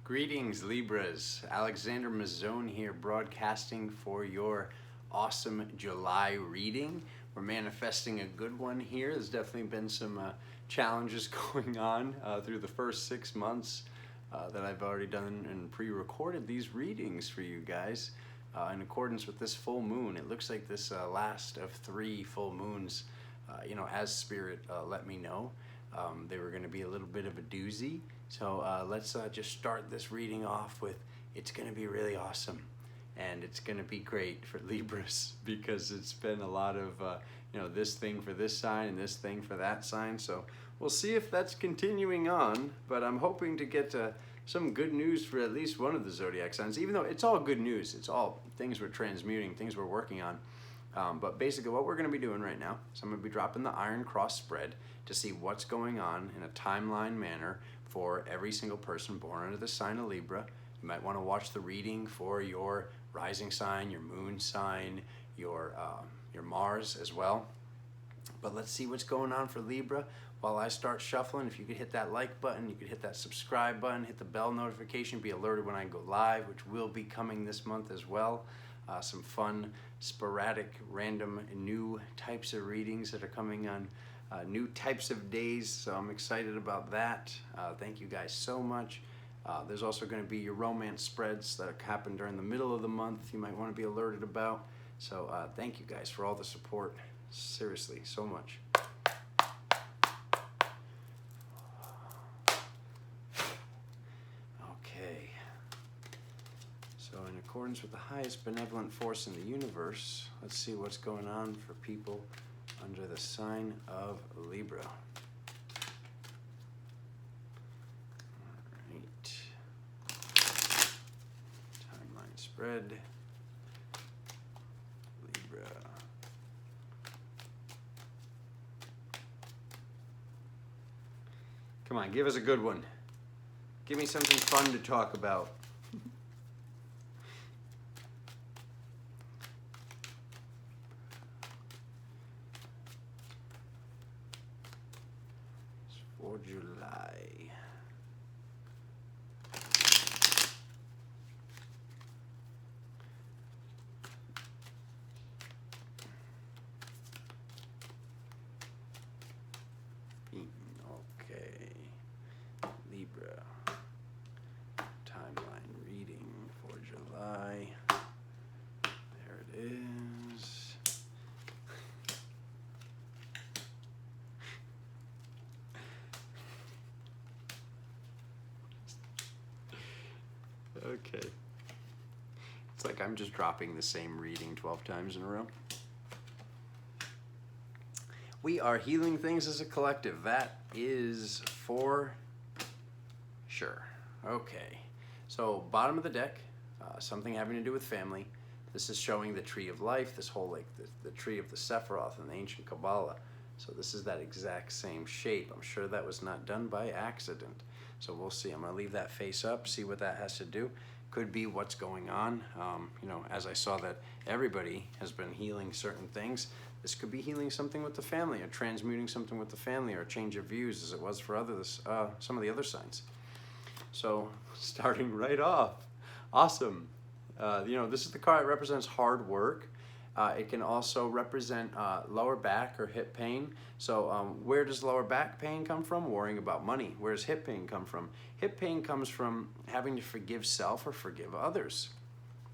Greetings, Libras. Alexander Mazzone here, broadcasting for your awesome July reading. We're manifesting a good one here. There's definitely been some challenges going on through the first 6 months that I've already done and pre-recorded these readings for you guys in accordance with this full moon. It looks like this last of 3 full moons, as Spirit let me know. They were going to be a little bit of a doozy. So let's just start this reading off with, it's going to be really awesome. And it's going to be great for Libras because it's been a lot of, this thing for this sign and this thing for that sign. So we'll see if that's continuing on. But I'm hoping to get some good news for at least one of the zodiac signs, even though it's all good news. It's all things we're transmuting, things we're working on. But basically what we're going to be doing right now is I'm going to be dropping the Iron Cross spread to see what's going on in a timeline manner for every single person born under the sign of Libra. You might want to watch the reading for your rising sign, your moon sign, your Mars as well. But let's see what's going on for Libra while I start shuffling. If you could hit that like button, you could hit that subscribe button, hit the bell notification, be alerted when I go live, which will be coming this month as well. Some fun, sporadic, random, new types of readings that are coming on new types of days, so I'm excited about that. Thank you guys so much. There's also going to be your romance spreads that happen during the middle of the month you might want to be alerted about. So thank you guys for all the support. Seriously, so much. Okay. So in accordance with the highest benevolent force in the universe, let's see what's going on for people under the sign of Libra. All right. Timeline spread. Libra. Come on, give us a good one. Give me something fun to talk about. For July. Okay. Libra. Timeline reading for July. There it is. Okay. It's like I'm just dropping the same reading 12 times in a row. We are healing things as a collective. That is for sure. Okay. So bottom of the deck, something having to do with family. This is showing the tree of life, this whole like the tree of the Sephiroth in the ancient Kabbalah. So this is that exact same shape. I'm sure that was not done by accident. So we'll see. I'm going to leave that face up, see what that has to do. Could be what's going on. As I saw that everybody has been healing certain things, this could be healing something with the family or transmuting something with the family or a change of views as it was for others, some of the other signs. So starting right off, awesome. This is the card that represents hard work. It can also represent lower back or hip pain. So where does lower back pain come from? Worrying about money. Where does hip pain come from? Hip pain comes from having to forgive self or forgive others.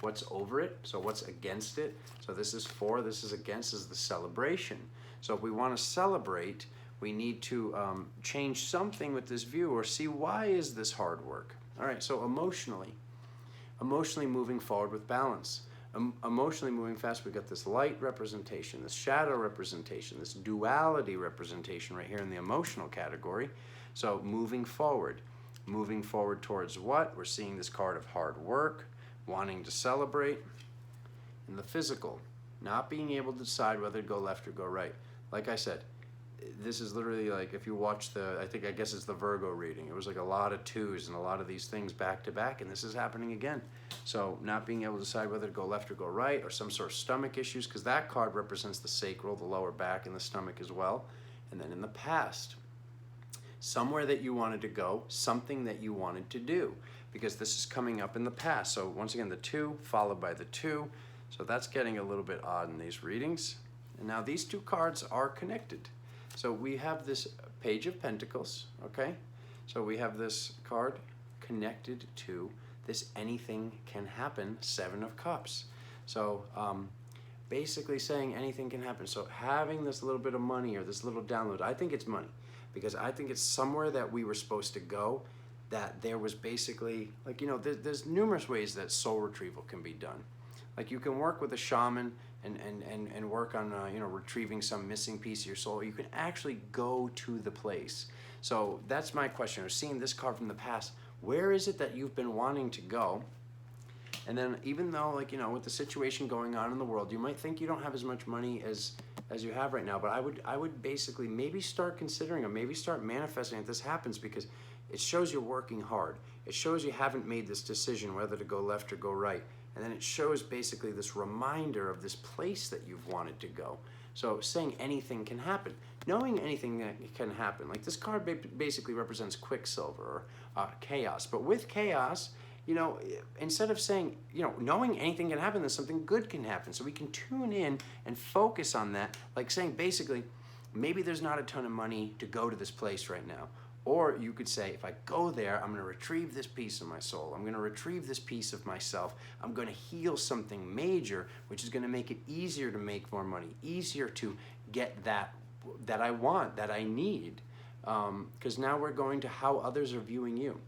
What's over it? So what's against it? So this is for, this is against, is the celebration. So if we want to celebrate, we need to change something with this view or see why is this hard work. All right, so emotionally moving forward with balance. Emotionally moving fast, we've got this light representation, this shadow representation, this duality representation right here in the emotional category. So moving forward towards what? We're seeing this card of hard work, wanting to celebrate. In the physical, not being able to decide whether to go left or go right. Like I said, this is literally like if you watch I guess it's the Virgo reading. It was like a lot of 2s and a lot of these things back to back, and this is happening again. So not being able to decide whether to go left or go right, or some sort of stomach issues, because that card represents the sacral, the lower back, and the stomach as well. And then in the past, somewhere that you wanted to go, something that you wanted to do, because this is coming up in the past. So once again, the 2 followed by the 2. So that's getting a little bit odd in these readings. And now these 2 cards are connected. So we have this Page of Pentacles, okay? So we have this card connected to this anything can happen 7 of Cups. So basically saying anything can happen. So having this little bit of money or this little download, I think it's money, because I think it's somewhere that we were supposed to go, that there was basically, like, you know, there's numerous ways that soul retrieval can be done. Like, you can work with a shaman and work on, you know, retrieving some missing piece of your soul. You can actually go to the place. So that's my question. I've seen this card from the past. Where is it that you've been wanting to go? And then even though, like, you know, with the situation going on in the world, you might think you don't have as much money as you have right now, but I would basically maybe start considering, or maybe start manifesting if this happens, because it shows you're working hard. It shows you haven't made this decision whether to go left or go right. And then it shows basically this reminder of this place that you've wanted to go. So saying anything can happen, knowing anything that can happen. Like, this card basically represents Quicksilver, or chaos. But with chaos, you know, instead of saying, you know, knowing anything can happen, then something good can happen. So we can tune in and focus on that. Like saying basically, maybe there's not a ton of money to go to this place right now. Or you could say, if I go there, I'm going to retrieve this piece of my soul. I'm going to retrieve this piece of myself. I'm going to heal something major, which is going to make it easier to make more money, easier to get that I want, that I need. Because now we're going to how others are viewing you.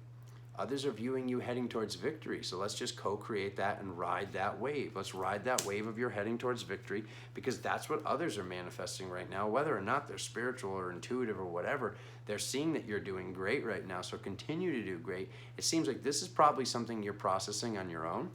Others are viewing you heading towards victory. So let's just co-create that and ride that wave. Let's ride that wave of your heading towards victory, because that's what others are manifesting right now. Whether or not they're spiritual or intuitive or whatever, they're seeing that you're doing great right now. So continue to do great. It seems like this is probably something you're processing on your own.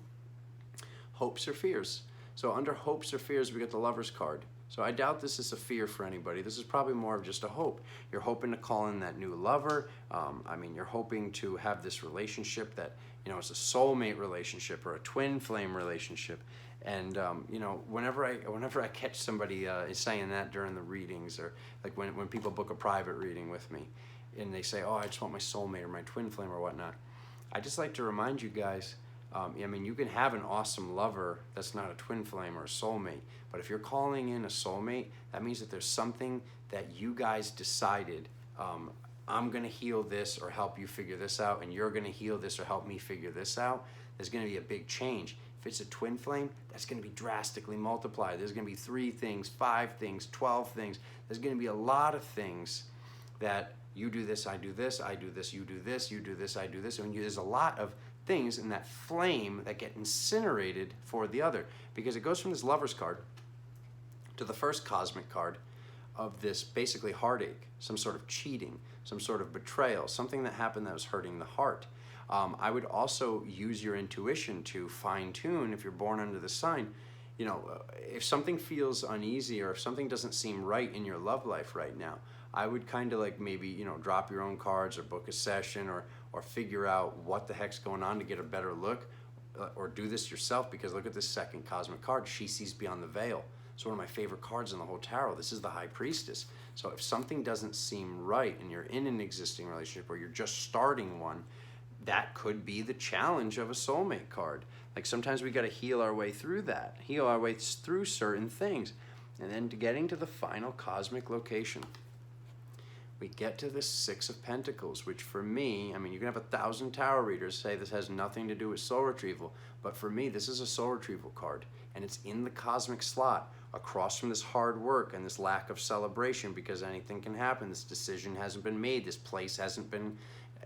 Hopes or fears. So under hopes or fears, we get the Lover's card. So I doubt this is a fear for anybody. This is probably more of just a hope. You're hoping to call in that new lover. I mean, you're hoping to have this relationship that, you know, it's a soulmate relationship or a twin flame relationship. And, you know, whenever I catch somebody saying that during the readings, or like when people book a private reading with me and they say, oh, I just want my soulmate or my twin flame or whatnot, I just like to remind you guys, I mean, you can have an awesome lover that's not a twin flame or a soulmate, but if you're calling in a soulmate, that means that there's something that you guys decided, I'm going to heal this or help you figure this out, and you're going to heal this or help me figure this out. There's going to be a big change. If it's a twin flame, that's going to be drastically multiplied. There's going to be 3 things, 5 things, 12 things. There's going to be a lot of things that you do this, I do this, I do this, you do this, you do this, I do this. And there's a lot of things in that flame that get incinerated for the other, because it goes from this Lover's card to the first cosmic card of this basically heartache, some sort of cheating, some sort of betrayal, something that happened that was hurting the heart. I would also use your intuition to fine tune if you're born under the sign. You know, if something feels uneasy or if something doesn't seem right in your love life right now, I would kind of like maybe, you know, drop your own cards or book a session or figure out what the heck's going on to get a better look, or do this yourself, because look at this second cosmic card. She sees beyond the veil. It's one of my favorite cards in the whole tarot. This is the High Priestess. So if something doesn't seem right and you're in an existing relationship or you're just starting one, that could be the challenge of a soulmate card. Like, sometimes we got to heal our way through that, heal our way through certain things. And then getting to the final cosmic location, we get to the 6 of Pentacles, which for me, I mean, you can have 1,000 tarot readers say this has nothing to do with soul retrieval, but for me, this is a soul retrieval card, and it's in the cosmic slot, across from this hard work and this lack of celebration, because anything can happen. This decision hasn't been made. This place hasn't been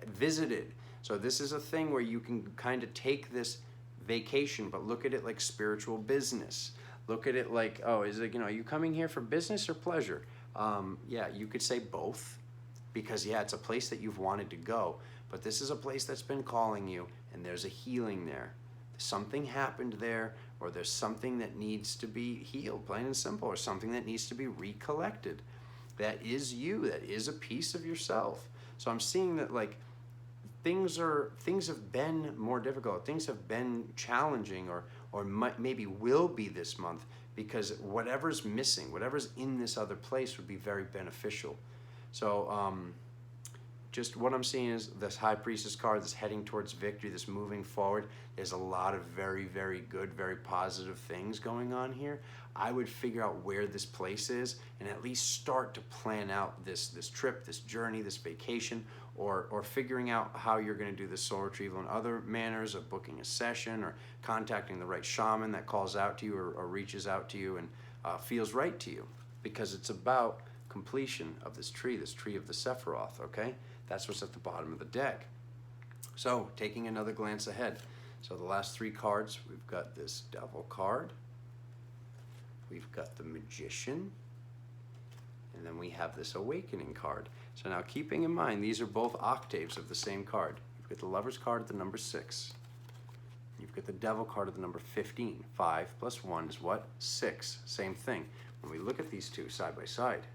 visited. So this is a thing where you can kind of take this vacation, but look at it like spiritual business. Look at it like, oh, is it, you know, are you coming here for business or pleasure? Yeah, you could say both, because yeah, it's a place that you've wanted to go, but this is a place that's been calling you, and there's a healing there. Something happened there, or there's something that needs to be healed, plain and simple, or something that needs to be recollected. That is you, that is a piece of yourself. So I'm seeing that, like, things have been more difficult, things have been challenging, or maybe will be this month, because whatever's missing, whatever's in this other place would be very beneficial. So just what I'm seeing is this High Priestess card, this heading towards victory, this moving forward. There's a lot of very, very good, very positive things going on here. I would figure out where this place is and at least start to plan out this trip, this journey, this vacation, or figuring out how you're going to do this soul retrieval in other manners of booking a session or contacting the right shaman that calls out to you or reaches out to you and feels right to you, because it's about completion of this tree of the Sephiroth, okay? That's what's at the bottom of the deck. So, taking another glance ahead. So the last 3 cards, we've got this Devil card, we've got the Magician, and then we have this Awakening card. So now keeping in mind, these are both octaves of the same card. You've got the Lover's card at the number 6. You've got the Devil card at the number 15. 5 plus 1 is what? 6. Same thing. When we look at these two side by side,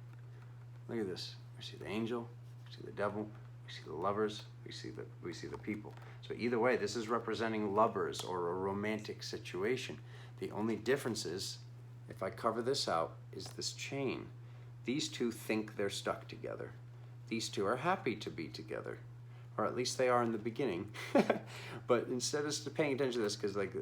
look at this. We see the Angel, we see the Devil, we see the Lovers, we see the people. So either way, this is representing lovers or a romantic situation. The only difference is, if I cover this out, is this chain. These two think they're stuck together. These two are happy to be together, or at least they are in the beginning. But instead of paying attention to this, because like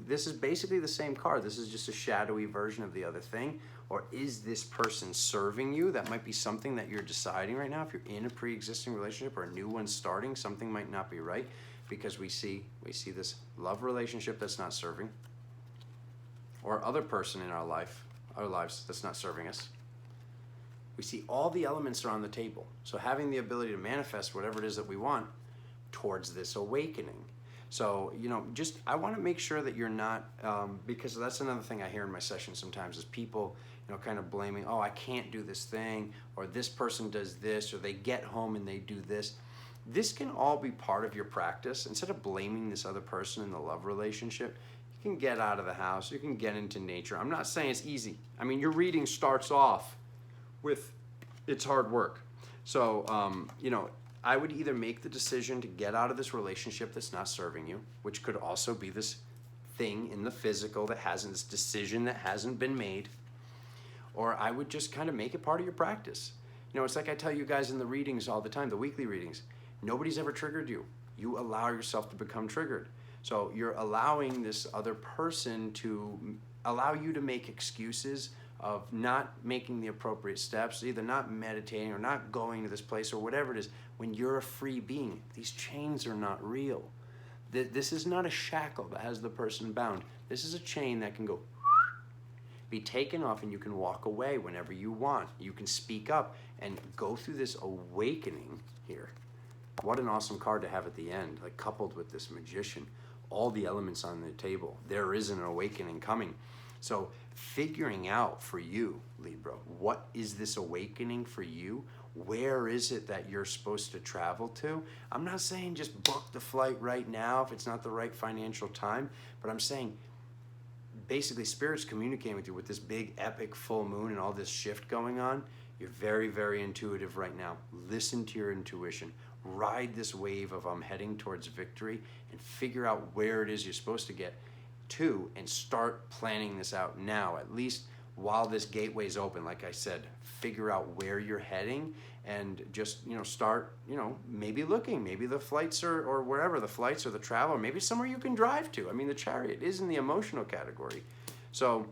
this is basically the same card, this is just a shadowy version of the other thing. Or is this person serving you? That might be something that you're deciding right now. If you're in a pre-existing relationship or a new one starting, something might not be right, because we see this love relationship that's not serving, or other person in our lives that's not serving us. We see all the elements are on the table. So having the ability to manifest whatever it is that we want towards this awakening. So, I want to make sure that you're not, because that's another thing I hear in my sessions sometimes is people, kind of blaming, oh, I can't do this thing, or this person does this, or they get home and they do this. This can all be part of your practice. Instead of blaming this other person in the love relationship, you can get out of the house, you can get into nature. I'm not saying it's easy. I mean, your reading starts off with it's hard work. So, I would either make the decision to get out of this relationship that's not serving you, which could also be this thing in the physical this decision that hasn't been made, or I would just kind of make it part of your practice. It's like I tell you guys in the readings all the time, the weekly readings, nobody's ever triggered you. You allow yourself to become triggered. So you're allowing this other person to allow you to make excuses of not making the appropriate steps, either not meditating or not going to this place or whatever it is, when you're a free being. These chains are not real. This is not a shackle that has the person bound. This is a chain that can go, be taken off, and you can walk away whenever you want. You can speak up and go through this awakening here. What an awesome card to have at the end, like coupled with this Magician, all the elements on the table. There is an awakening coming. So figuring out for you, Libra, what is this awakening for you? Where is it that you're supposed to travel to? I'm not saying just book the flight right now if it's not the right financial time, but I'm saying basically Spirit's communicating with you with this big epic full moon and all this shift going on. You're very, very intuitive right now. Listen to your intuition. Ride this wave of I'm heading towards victory and figure out where it is you're supposed to get to and start planning this out now, at least while this gateway's open. Like I said, figure out where you're heading and just, start, maybe looking, maybe the flights or wherever the flights or the travel, or maybe somewhere you can drive to. I mean, the Chariot is in the emotional category. So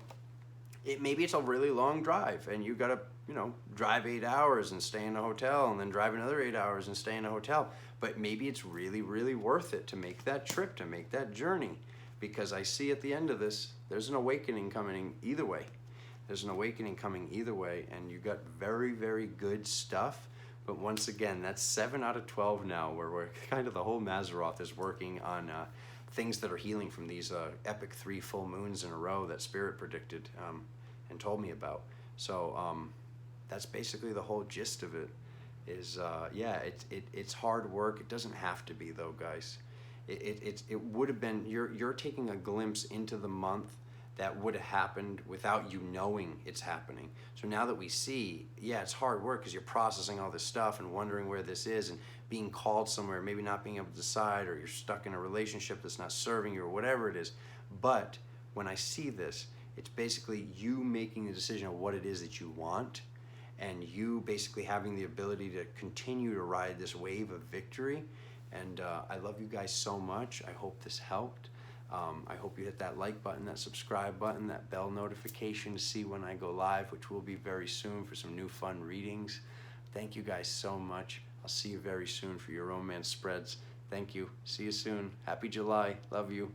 maybe it's a really long drive and you got to, drive 8 hours and stay in a hotel and then drive another 8 hours and stay in a hotel. But maybe it's really, really worth it to make that trip, to make that journey. Because I see at the end of this, there's an awakening coming either way. There's an awakening coming either way, and you got very, very good stuff. But once again, that's 7 out of 12 now, where we're kind of the whole Mazzaroth is working on things that are healing from these epic 3 full moons in a row that Spirit predicted and told me about. So that's basically the whole gist of it. Is it's hard work. It doesn't have to be though, guys. It would have been, you're taking a glimpse into the month that would have happened without you knowing it's happening. So now that we see, it's hard work because you're processing all this stuff and wondering where this is and being called somewhere, maybe not being able to decide, or you're stuck in a relationship that's not serving you or whatever it is. But when I see this, it's basically you making the decision of what it is that you want and you basically having the ability to continue to ride this wave of victory. And I love you guys so much. I hope this helped. I hope you hit that like button, that subscribe button, that bell notification to see when I go live, which will be very soon for some new fun readings. Thank you guys so much. I'll see you very soon for your romance spreads. Thank you. See you soon. Happy July. Love you.